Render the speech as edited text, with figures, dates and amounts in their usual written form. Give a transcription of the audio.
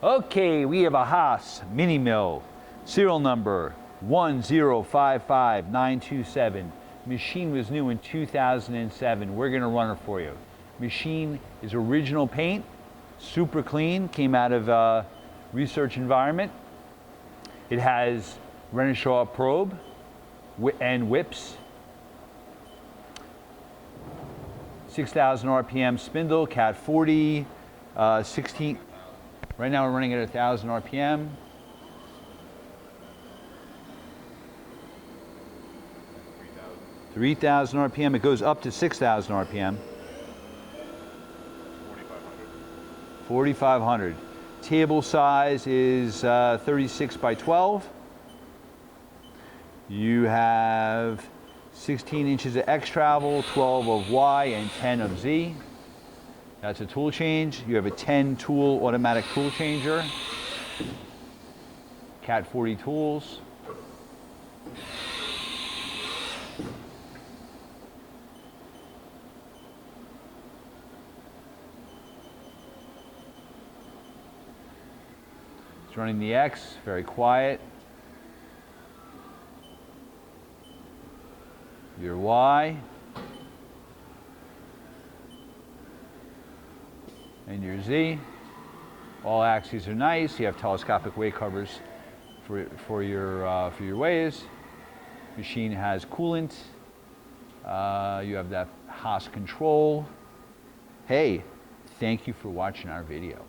Okay, we have a Haas mini mill, serial number 1055927. Machine was new in 2007. We're gonna run it for you. Machine is original paint, super clean, came out of research environment. It has Renishaw probe and whips. 6,000 RPM spindle, Cat 40, 16. Right now we're running at 1,000 RPM. $3,000. 3,000 RPM. It goes up to 6,000 RPM. 4,500. 4,500. Table size is 36 by 12. You have 16 inches of X travel, 12 of Y, and 10 of Z. That's a tool change. You have a 10 tool automatic tool changer. Cat 40 tools. It's running the X, very quiet. Your Y. And your Z. All axes are nice. You have telescopic way covers for your ways. Machine has coolant. You have that Haas control. Hey, thank you for watching our video.